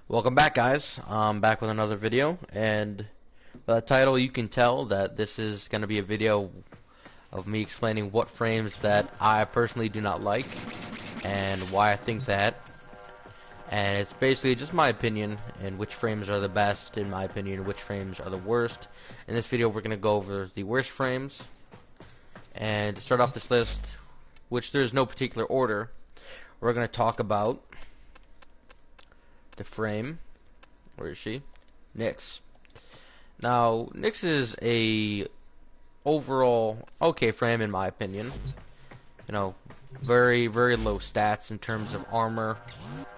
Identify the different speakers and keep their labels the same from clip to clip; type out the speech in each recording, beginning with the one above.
Speaker 1: Welcome back, guys. I'm back with another video, and by the title you can tell that this is going to be a video of me explaining what frames that I personally do not like and why I think that. And it's basically just my opinion and which frames are the best in my opinion, which frames are the worst. In this video we're going to go over the worst frames, and to start off this list, which there's no particular order, we're going to talk about the frame. Where is she? Nyx. Now, Nyx is a overall okay frame in my opinion. You know, very low stats in terms of armor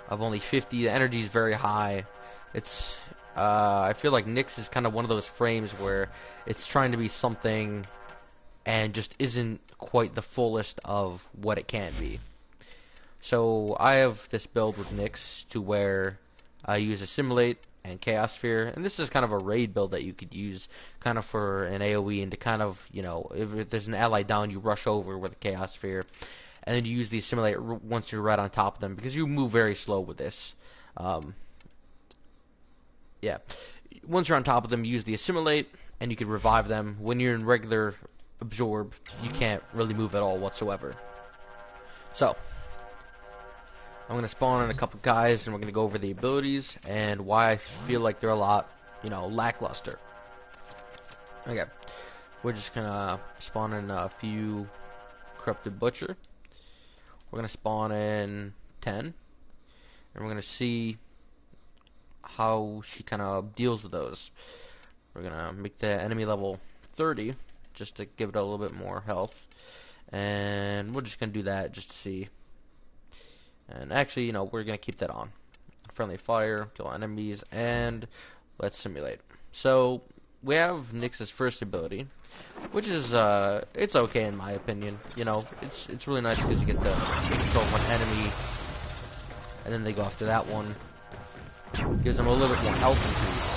Speaker 1: of only 50. The energy is very high. It's I feel like Nyx is kind of one of those frames where it's trying to be something and just isn't quite the fullest of what it can be. So I have this build with Nyx to where I use Assimilate and Chaos Sphere, and this is kind of a raid build that you could use kind of for an AoE and to kind of, you know, if there's an ally down, you rush over with a Chaos Sphere, and then you use the Assimilate once you're right on top of them, because you move very slow with this. Yeah, once you're on top of them, you use the Assimilate, and you can revive them. When you're in regular Absorb, you can't really move at all whatsoever. So I'm going to spawn in a couple guys, and we're going to go over the abilities and why I feel like they're a lot, you know, lackluster. Okay, we're just going to spawn in a few Corrupted Butcher. We're going to spawn in 10, and we're going to see how she kind of deals with those. We're going to make the enemy level 30, just to give it a little bit more health, and we're just going to do that just to see. And actually, you know, we're going to keep that on. Friendly fire, kill enemies, and let's simulate. So, we have Nyx's first ability, which is, it's okay in my opinion. You know, it's really nice because you get to control one enemy, and then they go after that one. Gives them a little bit more health increase.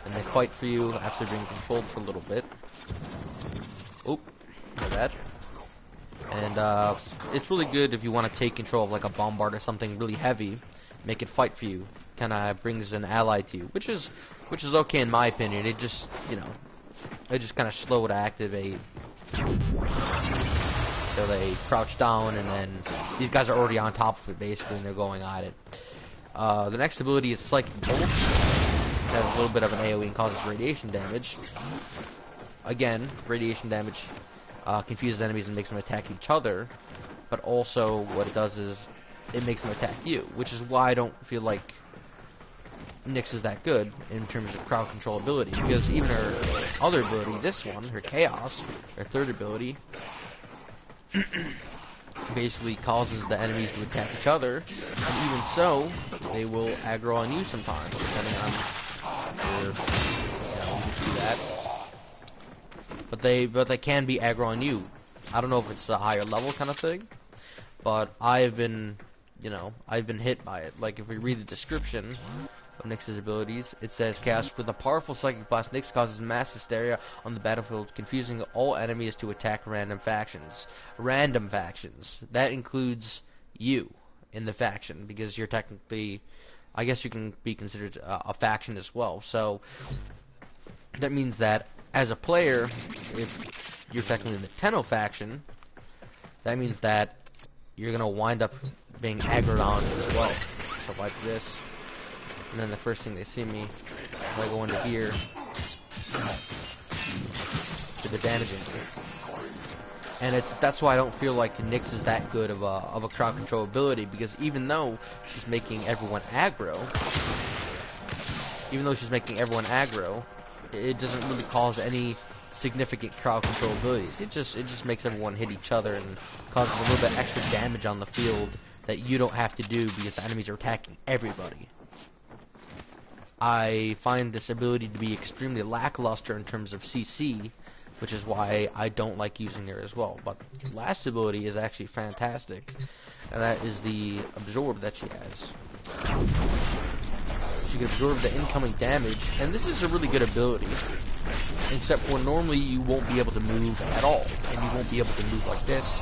Speaker 1: And they fight for you after being controlled for a little bit. Oop, my bad. And it's really good if you want to take control of like a bombard or something really heavy, make it fight for you. Kind of brings an ally to you, which is okay in my opinion. It just, you know, it just kind of slow to activate. So they crouch down, and then these guys are already on top of it basically, and they're going at it. The next ability is Psychic Bolt. It has a little bit of an AoE and causes radiation damage. Again, radiation damage confuses enemies and makes them attack each other, but also what it does is it makes them attack you, which is why I don't feel like Nyx is that good in terms of crowd control ability, because even her other ability, this one, her Chaos, her third ability, basically causes the enemies to attack each other, and even so, they will aggro on you sometimes, depending on your, you know, you can do that. But they can be aggro on you. I don't know if it's a higher level kind of thing, but I've been, you know, I've been hit by it. Like if we read the description of Nyx's abilities, it says, "Cast with a powerful psychic blast, Nyx causes mass hysteria on the battlefield, confusing all enemies to attack random factions." Random factions. That includes you in the faction, because you're technically, I guess you can be considered a faction as well. So that means that as a player, if you're technically in the Tenno faction, that means that you're going to wind up being aggroed on as well. So like this, and then the first thing they see me, if I go into here, to the damaging. And that's why I don't feel like Nyx is that good of a crowd control ability, because even though she's making everyone aggro, it doesn't really cause any significant crowd control abilities. It just makes everyone hit each other and causes a little bit extra damage on the field that you don't have to do because the enemies are attacking everybody. I find this ability to be extremely lackluster in terms of CC, which is why I don't like using her as well. But the last ability is actually fantastic, and that is the Absorb that she has. You can absorb the incoming damage, and this is a really good ability, except for normally you won't be able to move at all, and you won't be able to move like this.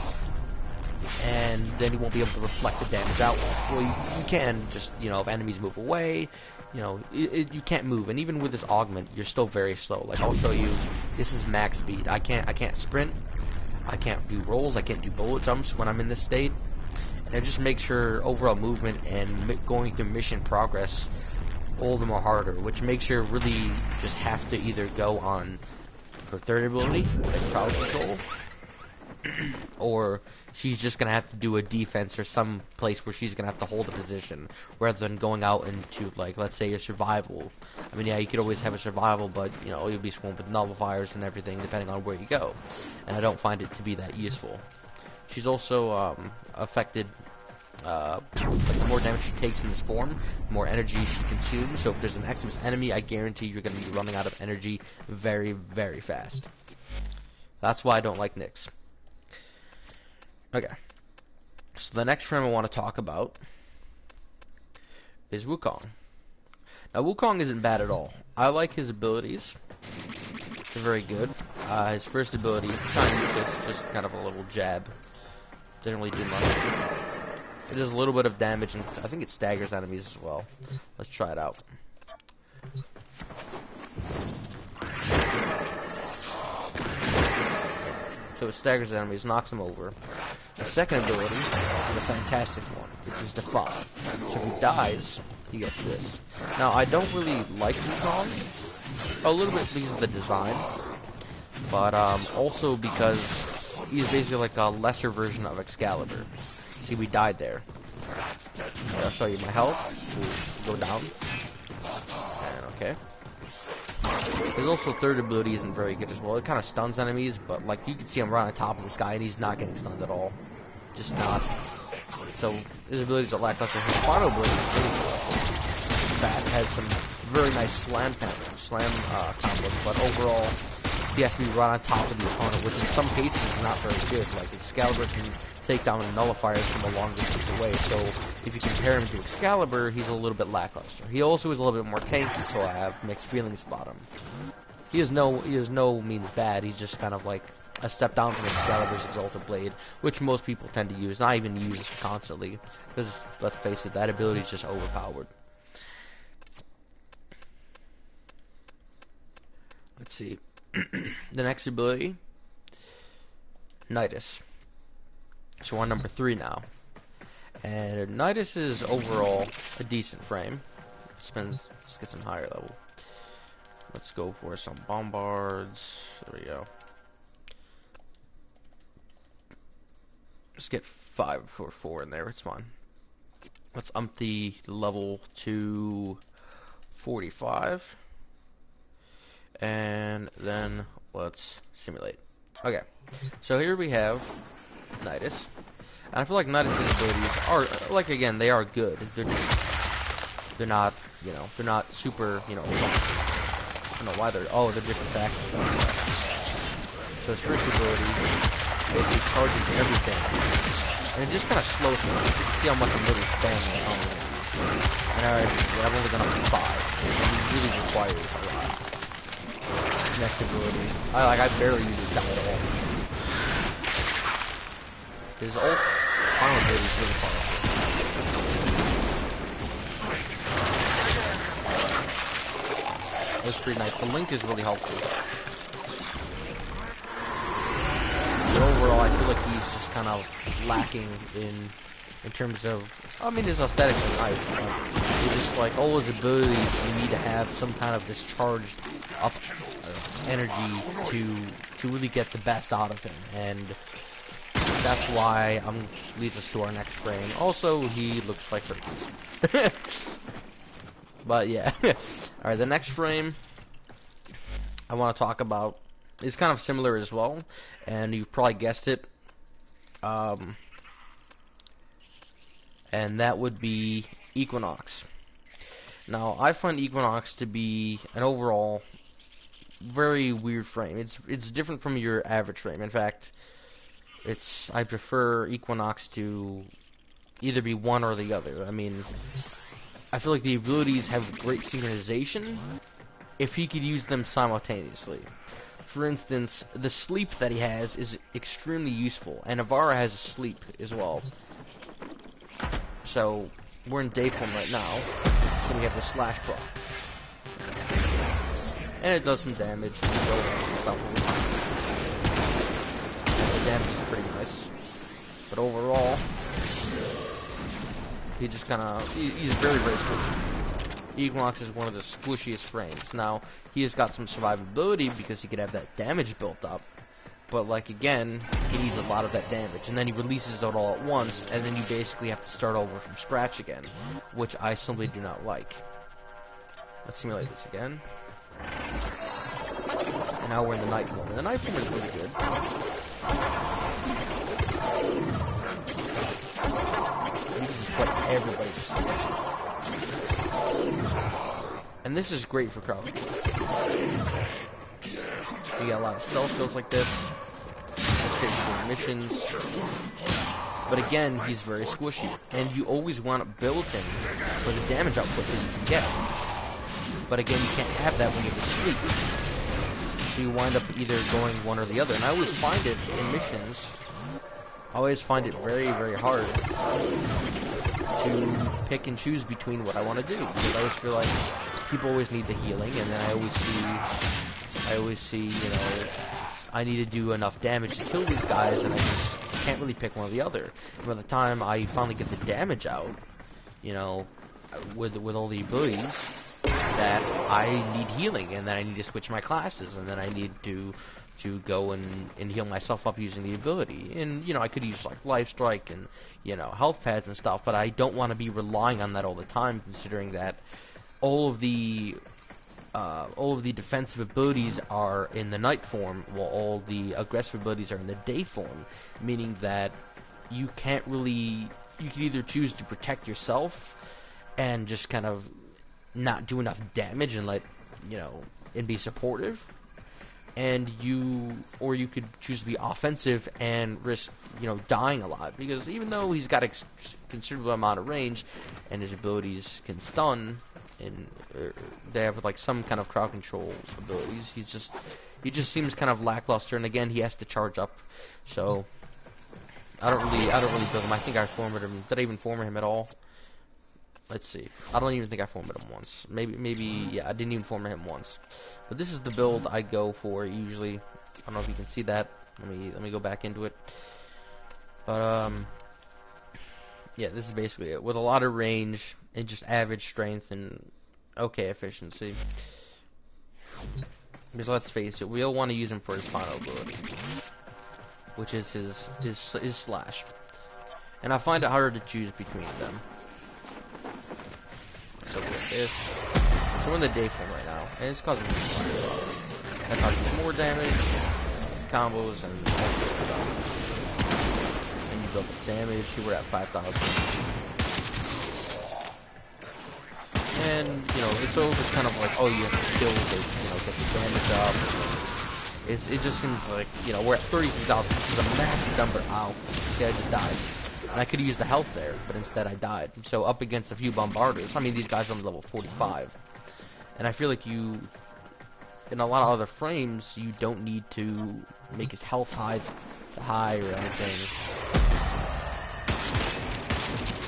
Speaker 1: and then you won't be able to reflect the damage outward. Well, you can just, you know, if enemies move away, you know, you can't move, and even with this augment, you're still very slow. Like, I'll show you, this is max speed. I can't sprint, I can't do rolls, I can't do bullet jumps when I'm in this state, and it just makes your overall movement and going through mission progress all the more harder, which makes you really just have to either go on her third ability, like crowd control, or she's just gonna have to do a defense or some place where she's gonna have to hold a position rather than going out into, like, let's say a survival. I mean, yeah, you could always have a survival, but you know, you'll be swarmed with nullifiers and everything depending on where you go, and I don't find it to be that useful. She's also affected, like, the more damage she takes in this form, the more energy she consumes. So if there's an Xmas enemy, I guarantee you're gonna be running out of energy very, very fast. That's why I don't like Nyx. Okay, so the next frame I want to talk about is Wukong. Now, Wukong isn't bad at all. I like his abilities. They're very good. His first ability, kind of useless, just kind of a little jab. Didn't really do much. It does a little bit of damage, and I think it staggers enemies as well. Let's try it out. So it staggers enemies, knocks them over. The second ability is a fantastic one, which is Defy. So if he dies, he gets this. Now, I don't really like Wukong, a little bit because of the design, but also because he's basically like a lesser version of Excalibur. See, we died there. I'll show you my health. We'll go down. And okay. His also third ability isn't very good as well. It kind of stuns enemies, but like you can see him right on top of this guy, and he's not getting stunned at all. Just not. So his abilities are lackluster. His final ability is really fat. Has some very nice slam combos, but overall he has to be right on top of the opponent, which in some cases is not very good. Like Excalibur can take down nullifiers from a long distance away, so if you compare him to Excalibur, he's a little bit lackluster. He also is a little bit more tanky, so I have mixed feelings about him. He is no means bad. He's just kind of like a step down from Excalibur's Exalted Blade, which most people tend to use. And I even use constantly, because let's face it, that ability is just overpowered. Let's see. The next ability, Nidus. So we're on number 3 now. And Nidus is overall a decent frame. Let's get some higher level. Let's go for some bombards. There we go. Let's get 5 or 4 in there. It's fine. Let's ump the level to 45. And then let's simulate. Okay. So here we have Nidus. And I feel like Nidus' abilities are, like, again, they are good. They're not, you know, they're not super, you know, I don't know why they're different factions. So his first ability basically charges everything. And it just kind of slows me. You can see how much I'm really spamming it on the and I've only gone up to 5. It really requires a lot. Next ability. I barely use this guy at all. His ult final ability is really powerful. That's pretty nice. The link is really helpful. But overall, I feel like he's just kind of lacking in terms of, I mean, his aesthetics are nice, but it's just like all his abilities, you need to have some kind of this charged up energy to really get the best out of him, and that's why leads us to our next frame. Also, he looks like Hercules. But yeah. Alright, the next frame I want to talk about is kind of similar as well, and you've probably guessed it. And that would be Equinox. Now, I find Equinox to be an overall very weird frame. It's different from your average frame. In fact, I prefer Equinox to either be one or the other. I mean, I feel like the abilities have great synchronization if he could use them simultaneously. For instance, the sleep that he has is extremely useful, and Avara has a sleep as well. So, we're in day form right now, so we have the slash proc. And it does some damage, and stuff over time. The damage is pretty nice. But overall, he just he's very, very squishy. Equinox is one of the squishiest frames. Now, he has got some survivability because he could have that damage built up. But, like, again, he needs a lot of that damage. And then he releases it all at once, and then you basically have to start over from scratch again, which I simply do not like. Let's simulate this again. And now we're in the night form. And the night form is really good. You can just put everybody to sleep. And this is great for crowd control. You got a lot of stealth skills like this. It's great for missions. But again, he's very squishy. And you always want to build him for the damage output that you can get. But again, you can't have that when you have to sleep. So you wind up either going one or the other. And I always find it in missions, I always find it very, very hard to pick and choose between what I want to do. Because I always feel like people always need the healing, and then I always see, you know, I need to do enough damage to kill these guys, and I just can't really pick one or the other. And by the time I finally get the damage out, you know, with all the abilities, that I need healing, and then I need to switch my classes, and then I need to go and heal myself up using the ability. And, you know, I could use, like, Life Strike and, you know, health pads and stuff, but I don't want to be relying on that all the time, considering that all of the defensive abilities are in the night form, while all the aggressive abilities are in the day form, meaning that you can't really, you can either choose to protect yourself and just kind of not do enough damage and let, you know, and be supportive, or you could choose to be offensive and risk, you know, dying a lot, because even though he's got a considerable amount of range and his abilities can stun, and they have like some kind of crowd control abilities, he just seems kind of lackluster, and again, he has to charge up. So I don't really build him. I think I formatted him. Did I even format him at all? Let's see. I don't even think I formatted him once. Maybe yeah, I didn't even format him once. But this is the build I go for usually. I don't know if you can see that. Let me go back into it. But yeah, this is basically it. With a lot of range and just average strength and okay efficiency. Because let's face it, we all want to use him for his final ability, which is his slash. And I find it harder to choose between them. So with this, so we're in the day form right now, and it's causing me to slash. That causes more damage, combos, and all sorts of stuff. And you build up damage. We're at 5,000. And you know, it's always just kind of like, oh, you have to kill to, you know, get the damage up. It just seems like, you know, we're at 33,000, which is a massive number. Ow, okay, I just died. And I could use the health there, but instead I died. So up against a few bombarders, I mean, these guys are on level 45. And I feel like in a lot of other frames, you don't need to make his health high or anything.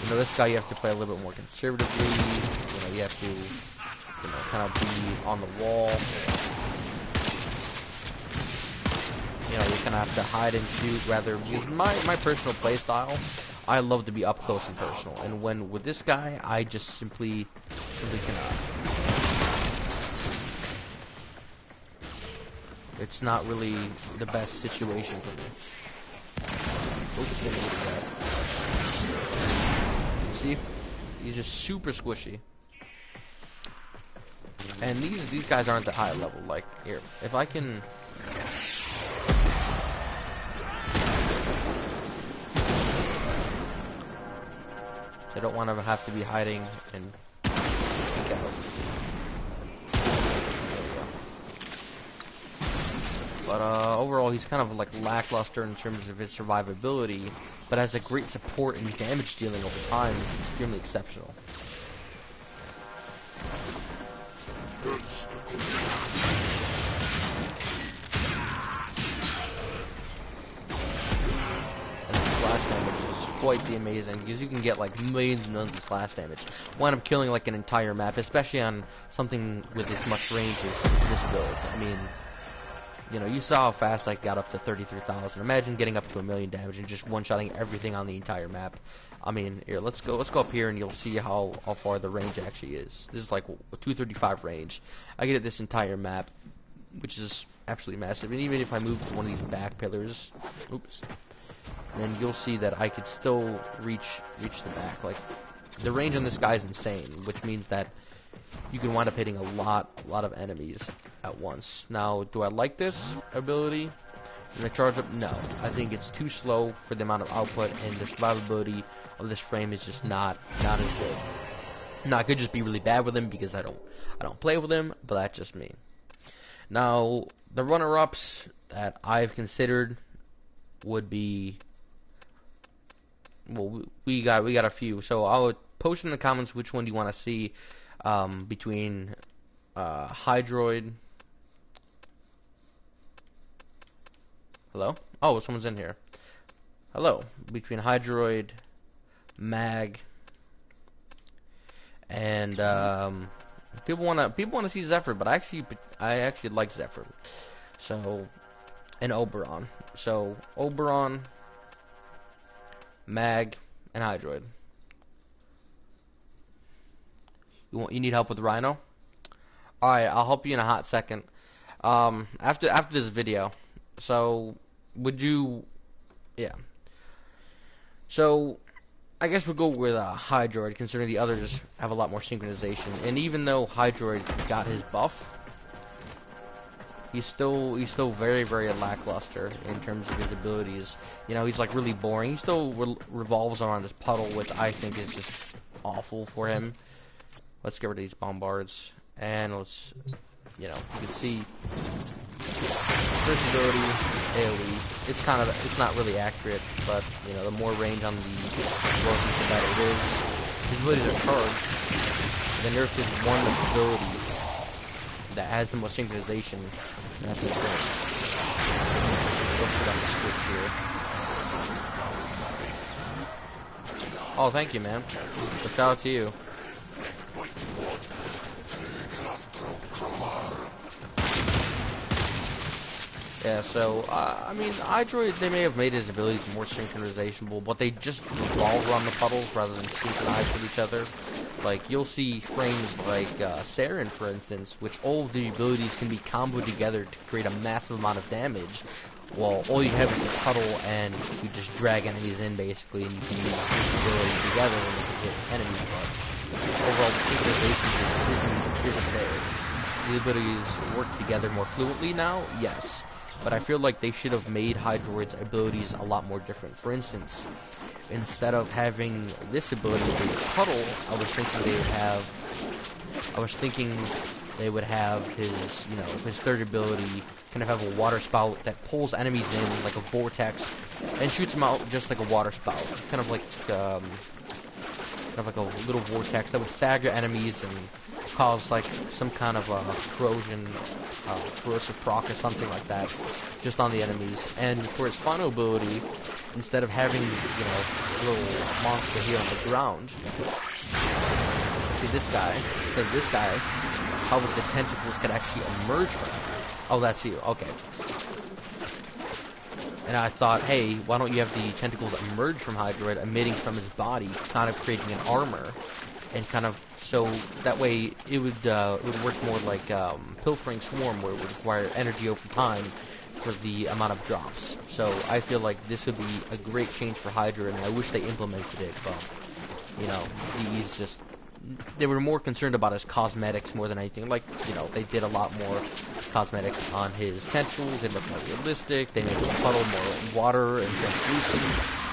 Speaker 1: You know, this guy you have to play a little bit more conservatively. You know, you have to, you know, kind of be on the wall. You know, you kind of have to hide and shoot rather, because my personal play style, I love to be up close and personal, and with this guy, I just simply cannot. It's not really the best situation for me. Oops, didn't need that. See, he's just super squishy, and these guys aren't that high level. Like here, if I can. I don't want to have to be hiding and peek out. But overall, he's kind of like lackluster in terms of his survivability, but has a great support and damage dealing over time. It's extremely exceptional. quite the amazing, because you can get like millions and millions of slash damage. Wind up killing like an entire map, especially on something with as much range as this build. I mean, you know, you saw how fast I got up to 33,000. Imagine getting up to 1,000,000 damage and just one-shotting everything on the entire map. I mean, here, let's go up here and you'll see how far the range actually is. This is like a 235 range. I get this entire map, which is absolutely massive. And even if I move to one of these back pillars, oops, then you'll see that I could still reach the back. Like, the range on this guy is insane, which means that you can wind up hitting a lot of enemies at once. Now, do I like this ability? And the charge up? No. I think it's too slow for the amount of output, and the survivability of this frame is just not as good. Now, I could just be really bad with him because I don't play with him, but that's just me. Now, the runner-ups that I've considered would be, well, we got a few. So I'll post in the comments which one do you want to see between Hydroid. Hello? Oh, someone's in here. Hello. Between Hydroid, Mag, and people wanna see Zephyr, but I actually like Zephyr. So, and Oberon. So Oberon, Mag, and Hydroid. You need help with Rhino? Alright, I'll help you in a hot second. After this video. So, would you... Yeah. So, I guess we'll go with Hydroid, considering the others have a lot more synchronization. And even though Hydroid got his buff, he's still very lackluster in terms of his abilities. You know, he's like really boring. He still revolves around his puddle, which I think is just awful for him. Let's get rid of these bombards, and let's, you know, you can see first ability, AoE. It's not really accurate, but you know, the more range on the Warframe, the better it is. His abilities are charged. The nerf is one ability that has the most synchronization, and that's his thing. Let's put on the switch here. Oh, thank you, man. So shout out to you. Yeah, so, I mean, Hydroid, they may have made his abilities more synchronizable, but they just revolve around the puddles rather than synchronize with each other. Like, you'll see frames like Saren, for instance, which all of the abilities can be comboed together to create a massive amount of damage, while all you have is a puddle, and you just drag enemies in, basically, and you can use this ability together and you can hit enemies, but overall, the synchronization isn't there. The abilities work together more fluently now, yes. But I feel like they should have made Hydroid's abilities a lot more different. For instance, instead of having this ability with a puddle, I was thinking they would have his, you know, his third ability kind of have a water spout that pulls enemies in like a vortex and shoots them out just like a water spout, kind of like a little vortex that would stagger enemies and cause like some kind of corrosive proc or something like that just on the enemies. And for its final ability, instead of having, you know, a little monster here on the ground, see this guy, instead of this guy, how the tentacles could actually emerge from him. Oh, that's you, okay. And I thought, hey, why don't you have the tentacles emerge from Hydroid, emitting from his body, kind of creating an armor, and kind of, so that way it would work more like Pilfering Swarm, where it would require energy over time for the amount of drops. So I feel like this would be a great change for Hydra, and I wish they implemented it, but, you know, he's just, they were more concerned about his cosmetics more than anything. Like, you know, they did a lot more cosmetics on his tentacles. They looked more realistic. They made the puddle more water and translucent.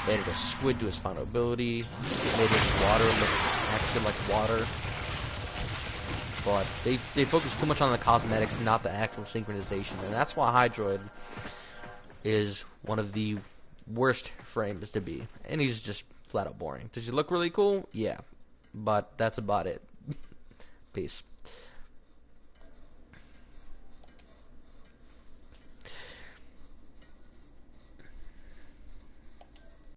Speaker 1: They added a squid to his final ability. They made his water look actually like water. But they focused too much on the cosmetics, not the actual synchronization. And that's why Hydroid is one of the worst frames to be. And he's just flat out boring. Does he look really cool? Yeah. But that's about it. Peace.